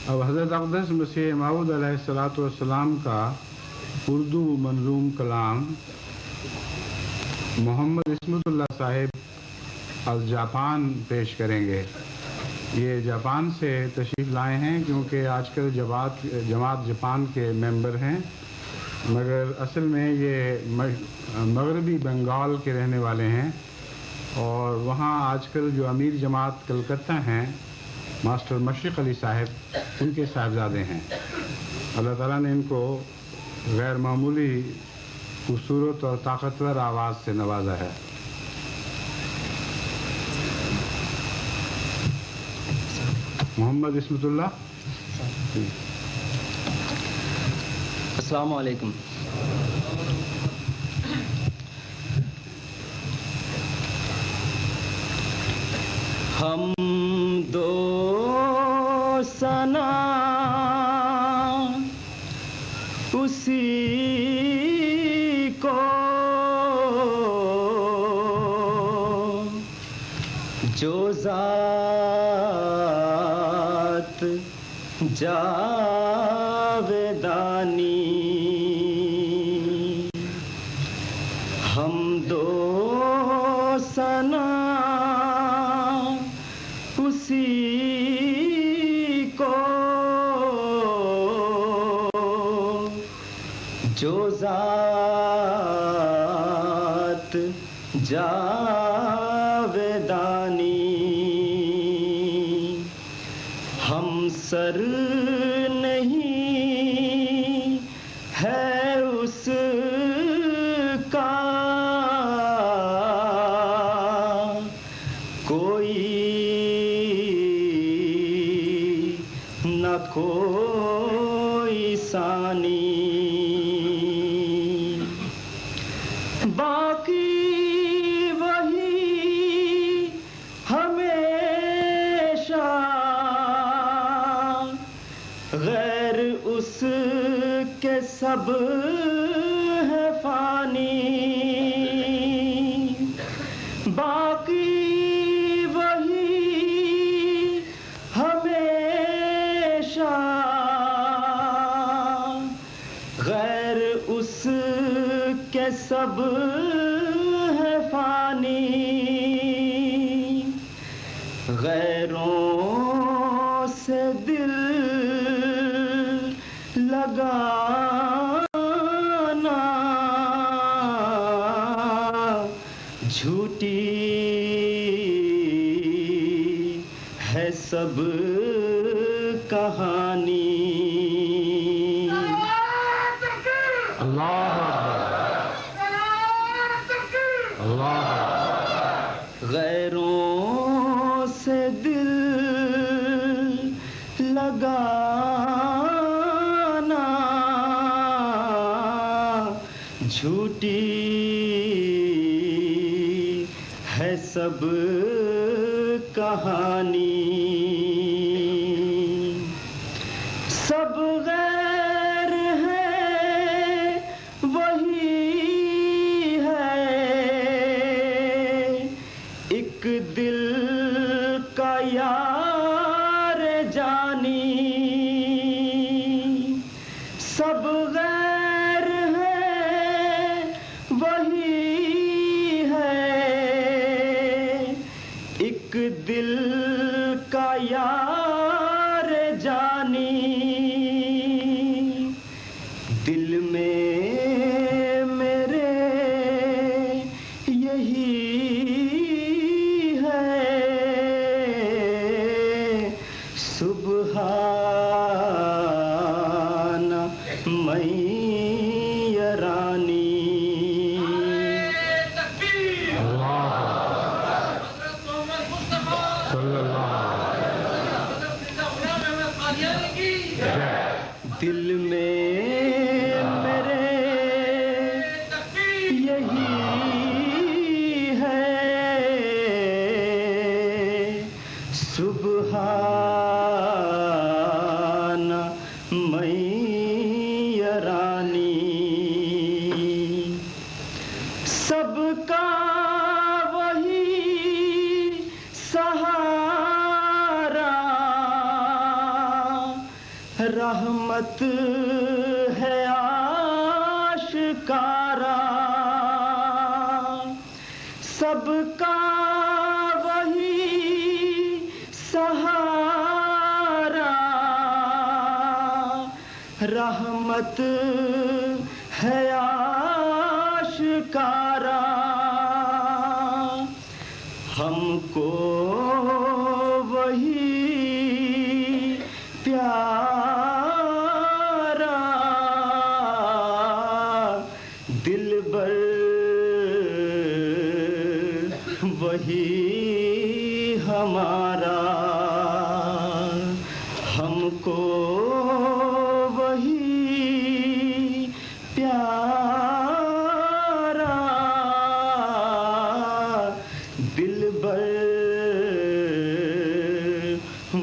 अब हज़रत अक़दस मसीह मऊद अलैहिस्सलाम का उर्दू मंजूम कलाम मोहम्मद इस्मतुल्लाह साहिब अल जापान पेश करेंगे। ये जापान से तशरीफ़ लाए हैं क्योंकि आजकल जमात जापान के मेंबर हैं, मगर असल में ये मगरबी बंगाल के रहने वाले हैं और वहाँ आजकल जो अमीर जमात कलकत्ता हैं मास्टर मशरिक़ अली साहब, उनके साहबजादे हैं। अल्लाह ताला ने इनको गैर मामूली खूबसूरत और ताकतवर आवाज़ से नवाजा है। मोहम्मद इस्मतुल्लाह। अस्सलामु अलैकुम। हम दो सना उसी को जो ज़ात जावेदानी, हम दो सना उसी को जो ज़ात जावेदानी, हम सर नहीं है उसका कोई न कोई सानी, बाकी वही हमेशा गैर उसके सब है फानी, बाकी वही हमेशा गैर उसके सब है फानी, गैरों से दिल लगाना झूठी है सब कहानी। गैरों से दिल लगाना झूठी है सब कहानी, सब गैर है वही है एक दिल का यार जानी, सब गैर है वही है एक दिल का यार जानी, दिल में मेरे यही है सुबहाना मैया रानी। दिल में मेरे यही है सुबहाना मैया रानी, सबका वही सहारा रहमत है आशिकारा, सबका वही सहारा। रहमत है आशिकारा, हमको वही प्यारा। दिलबर वही हमारा, हमको वही प्यारा। दिलबर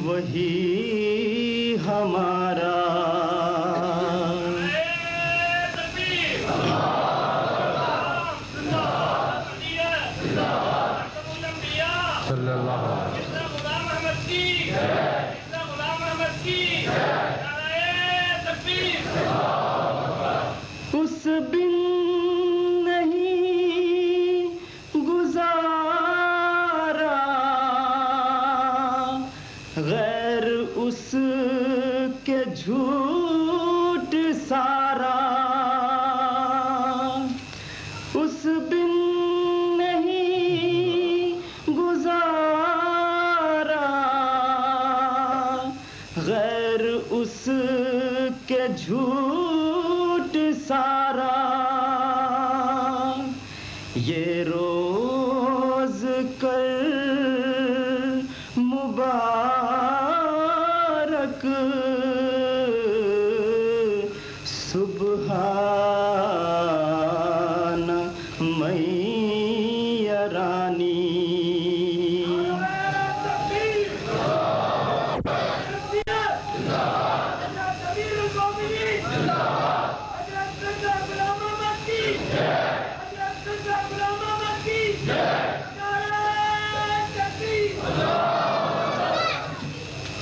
वही हमारा। सल्लल्लाहु अलैहि उस बिन नहीं गुजारा, गैर उसके झूठ सारा। उस बिन नहीं गुजारा, गैर उसके झूठ सारा। ये रोज कर मुबारक सुबहान मैया रानी।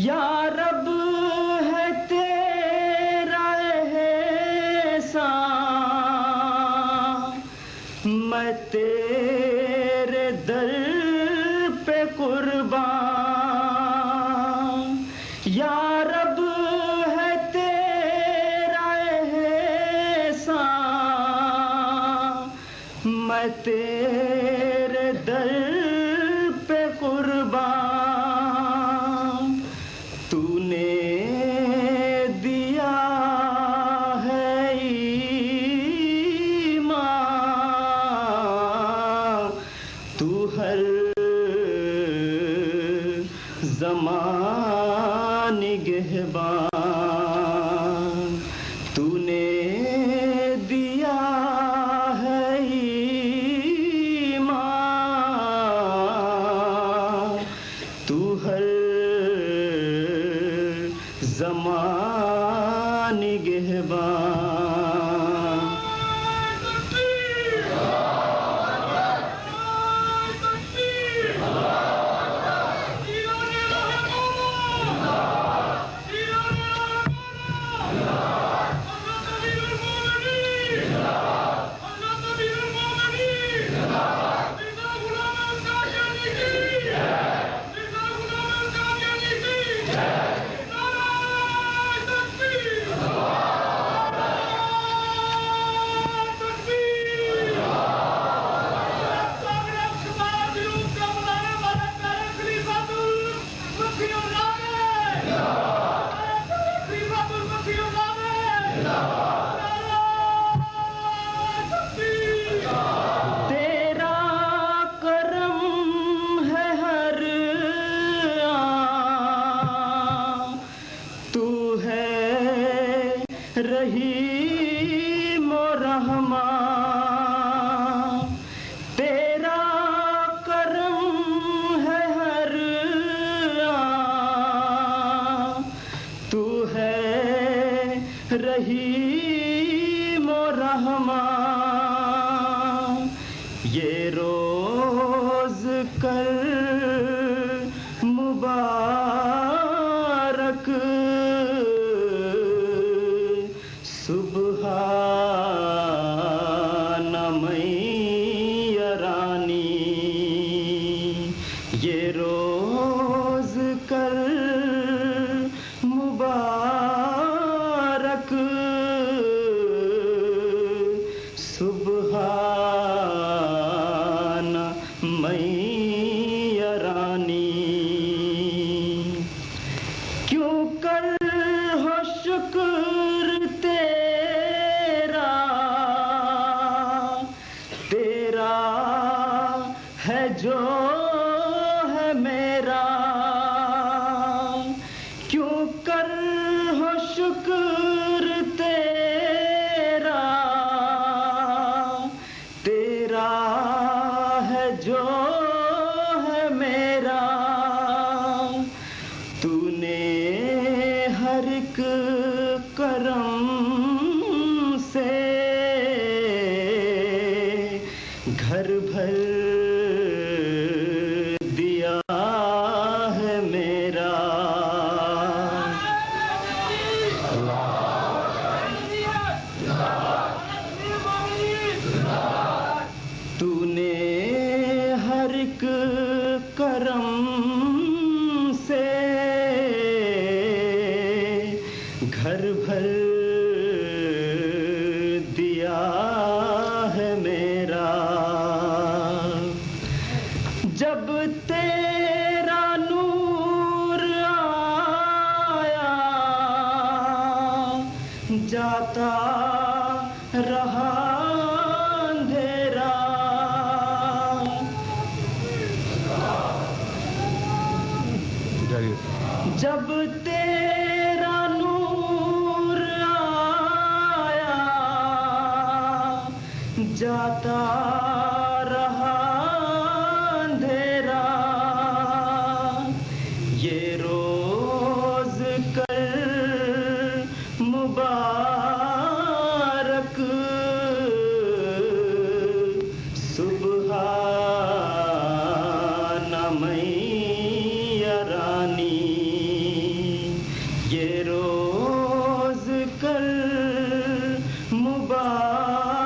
या रब है तेरा एहसान, मैं तेरे दर पे कुर्बान। या रब है तेरा एहसान, मैं तेरे दर पे कुर्बान। तूने दिया है ईमान, तू हर ज़मान निगहबान। तूने दिया है ईमान, तू हर ज़मान निगहबान। तेरा करम है हर आन, तू है रहीम और रहमान। तेरा करम है हर आन, तू है रहीम और रहमान। ये रोज कर मुबारक शुक्र तेरा, तेरा है जो है मेरा। तूने हर एक करम से घर भर दिया है मेरा। तूने हर एक करम से घर भर दिया है मेरा। जब तेरा नूर आया, जाता रहा अंधेरा। जब तेरा नूर आया, जाता रहा अंधेरा। ये रोज कर मुबारक, सुबहाना मैया रानी। ये रोज कर मुबारक,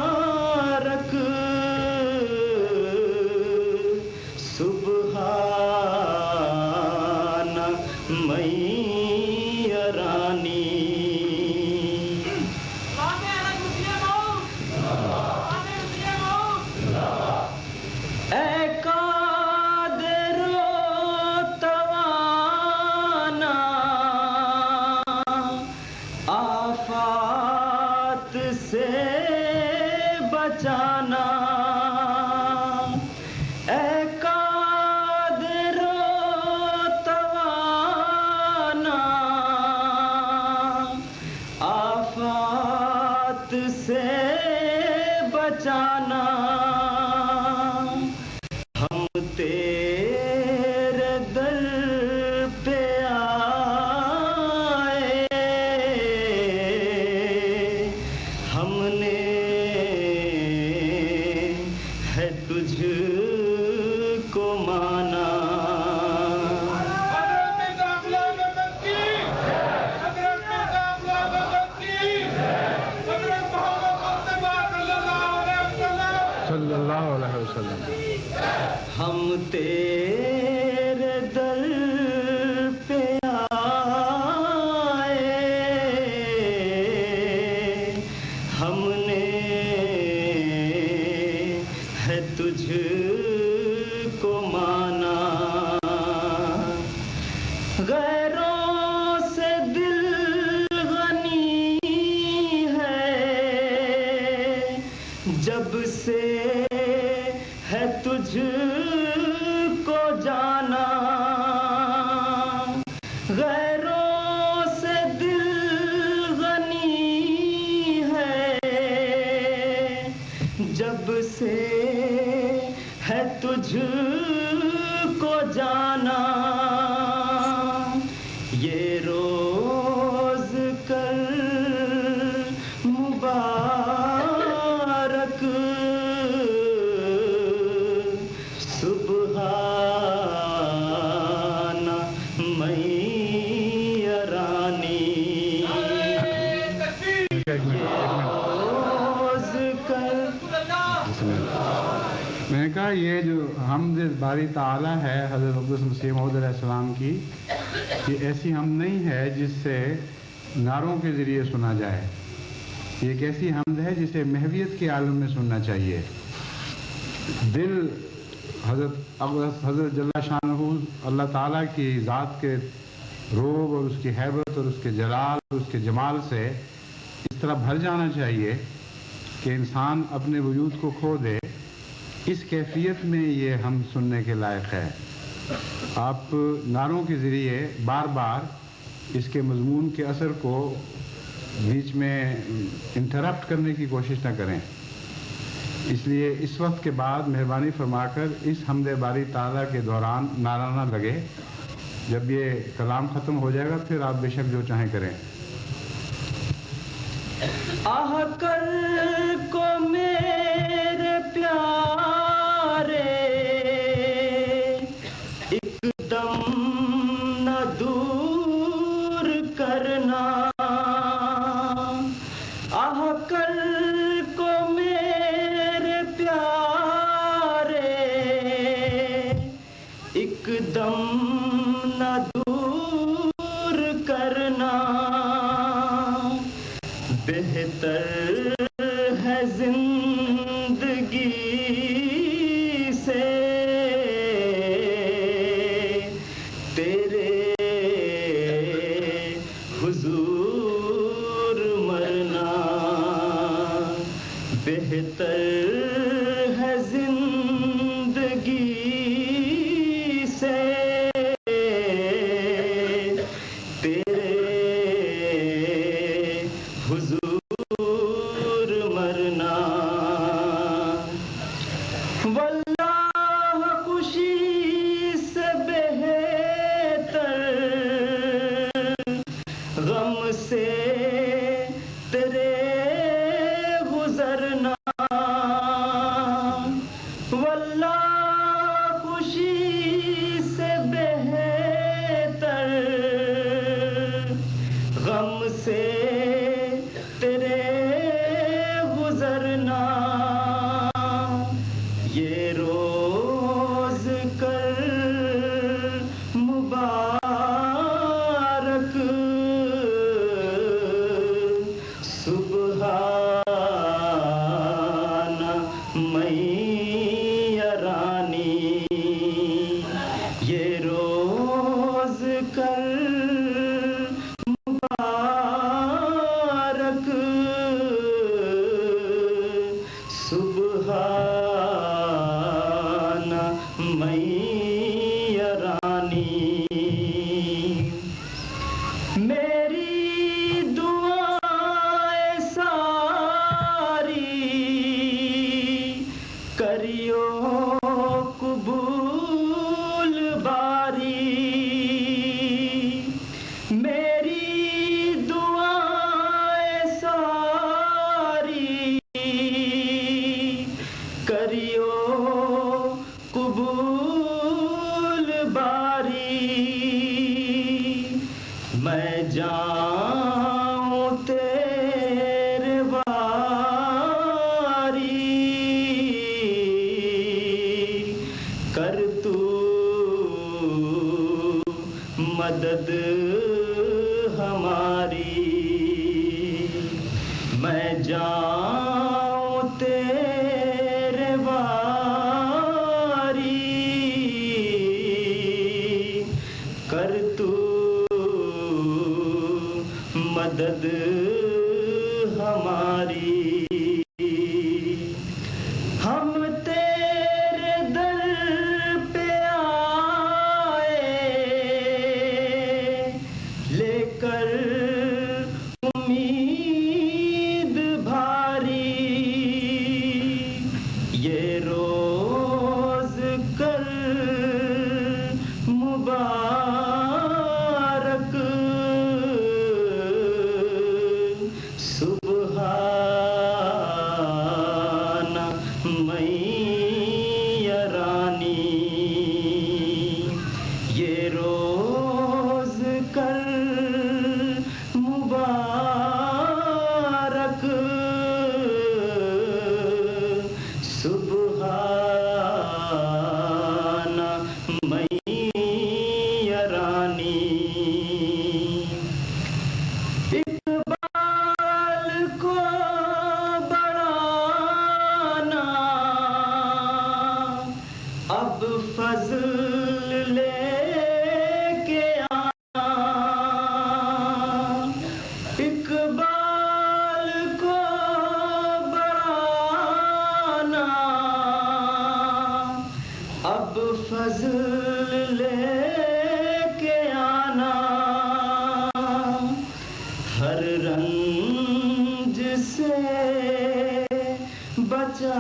सुबहाना मैया रानी। ऐ कादिरो तवाना, आफात से बचाना। ऐ कादिरो तवाना, आफात से बचाना। हम तेरे दर पे आए, हमने है तुझको माना। सल्लल्लाहु अलैहि वसल्लम। हम तेरे दर पे आए, हमने है तुझको माना। गैरों से दिल गनी है, जब से है तुझको जाना। गैरों से दिल गनी है, जब से है तुझको जाना। ये रोज कर मुबारक, सुबहाना मैया रानी। रोज कर। मैंने कहा ये जो हमद बारी ताला है हज़रत अक़दस मसीह मौऊद अलैहिस्सलाम की, ये ऐसी हम नहीं है जिससे नारों के ज़रिए सुना जाए। ये एक ऐसी हमद है जिसे महवियत के आलम में सुनना चाहिए। दिल हज़रत जल्ला शानहू अल्लाह ताला की ज़ात के रूब और उसकी हैबत और उसके जलाल और उसके जमाल से इस तरह भर जाना चाहिए कि इंसान अपने वजूद को खो दे। इस कैफियत में ये हम सुनने के लायक है। आप नारों के ज़रिए बार बार इसके मज़मून के असर को बीच में इंटरप्ट करने की कोशिश न करें। इसलिए इस वक्त के बाद मेहरबानी फरमाकर इस हमदे बारी ताला के दौरान नारा ना लगे। जब ये कलाम ख़त्म हो जाएगा फिर आप बेशक जो चाहें करें। आह कर को मेरे प्यारे एकदम न दूर करना। आह कर को मेरे प्यारे एकदम न दूर करना। बेहतर है जिंदगी से तेरे हुजूर मरना। बेहतर है जिंदगी से तेरे हुजूर मरना। वल्लाह खुशी से बेहतर गम से तेरे गुजरना। वल्लाह खुशी से बेहतर गम से तेरे गुजरना। ये रोज कर मुबारक सुबहाना मैया रानी। ये रोज कर मुबारक सुबहाना मैया रानी। मेरी दुआएं सारी करियो कबूल बारी। मेरी दुआएं सारी करियो कबूल बारी। मैं जाऊं तेरे वारी कर तू मदद हमारी। मैं जाऊं तेरे वारी कर तू मदद हमारी। हम तेरे दर पे आए लेकर उम्मीद भारी। ये रोज कर मुबारक सुबहाना मैया रानी। ये रोज कर मुबारक सुबहाना मैया रानी। इकबाल को बढ़ाना अब फजल लेके आना। इकबाल को बढ़ाना अब फजल लेके आना। हर रंग से बचाना,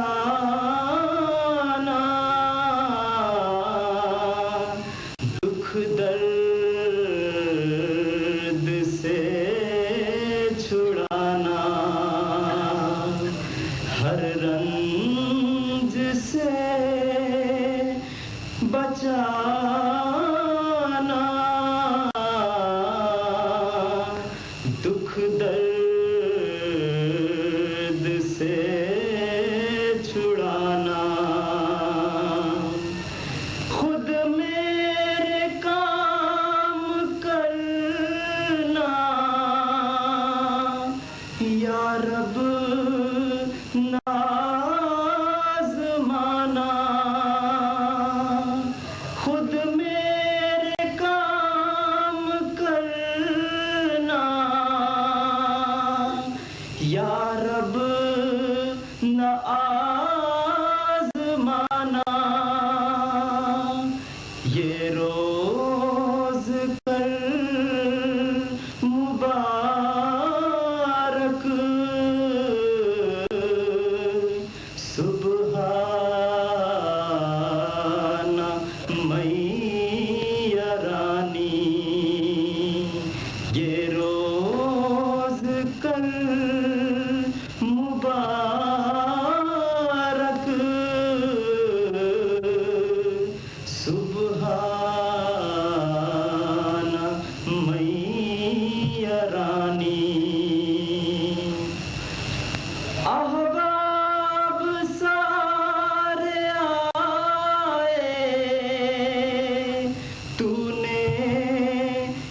दुख दर्द से छुड़ाना, हर रंज से बचाना, दुख दर्द से छुड़ाना, खुद मेरे काम करना, या रब नाज़माना, खुद मेरे काम करना, या रब न आज़माना, ये रोज़ कर मुबारक, सुबहाना मैया रानी, ये रोज़ कर मुबारक, सुबहाना मैया रानी। अहबाब सारे आए, तूने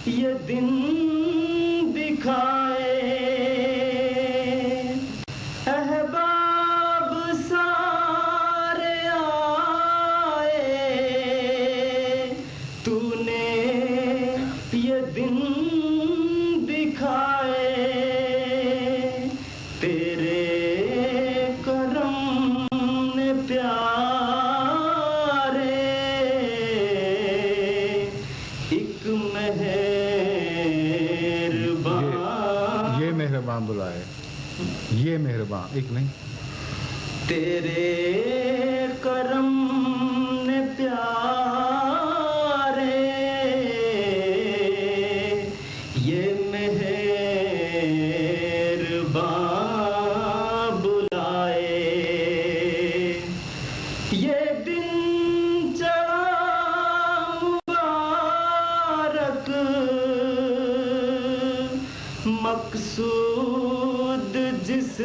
ये दिन दिखाए, अहबाब सारे आए, तूने ये दिन दिखाए, तेरे करम ने प्यारे, एक मेहरबान, ये मेहरबान बुलाए, ये मेहरबान एक नहीं, तेरे करम ने प्यारे, ये मेहरबान बुलाए, ये दिन चढ़ा मुबारक, मकसूद जिस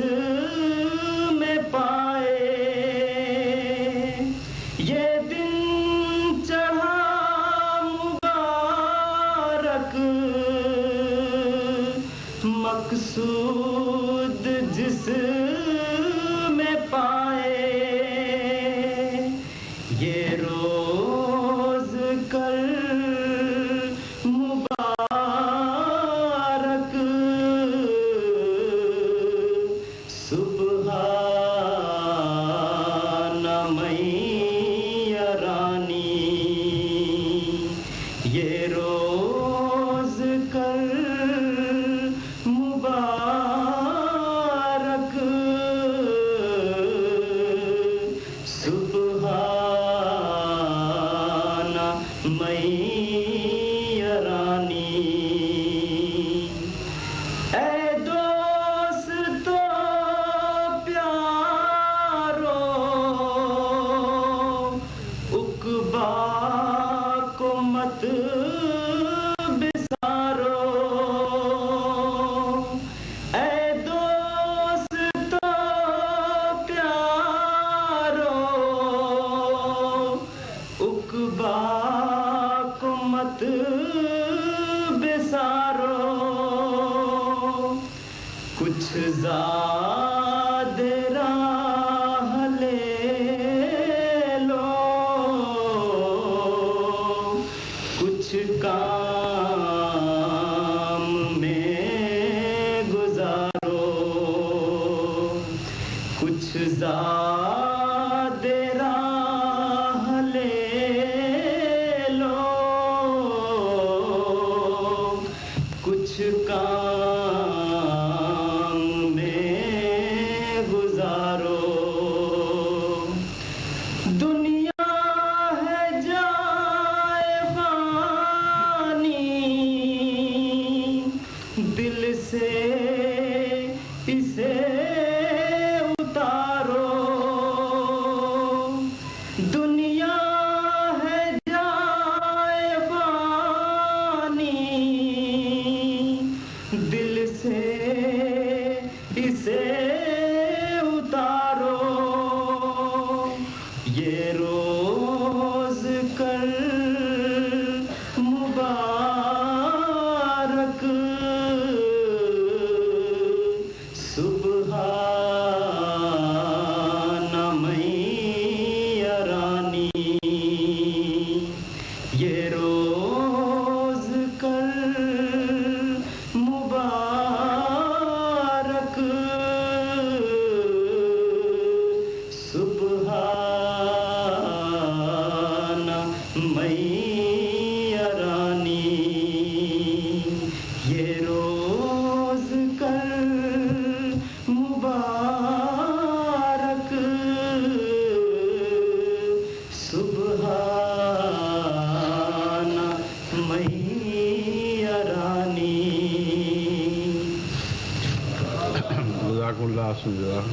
में पाए, ये दिन चढ़ा मुबारक, मकसूद जिस में पाए, ये रोज़ कर मुबारक, सुबहाना मैया रानी, ये रोज़ कर मुबारक, सुबहाना मैया रानी। ऐ दोस्तों प्यारो, उक़बा को मत बिसारो, ऐ दोस्तों प्यारो, उक़बा को मत बिसारो, कुछ ज़्यादा राह ले लो, कुछ काम में गुजारो, कुछ ज़्यादा राह ले लो, कुछ काम में Asundra.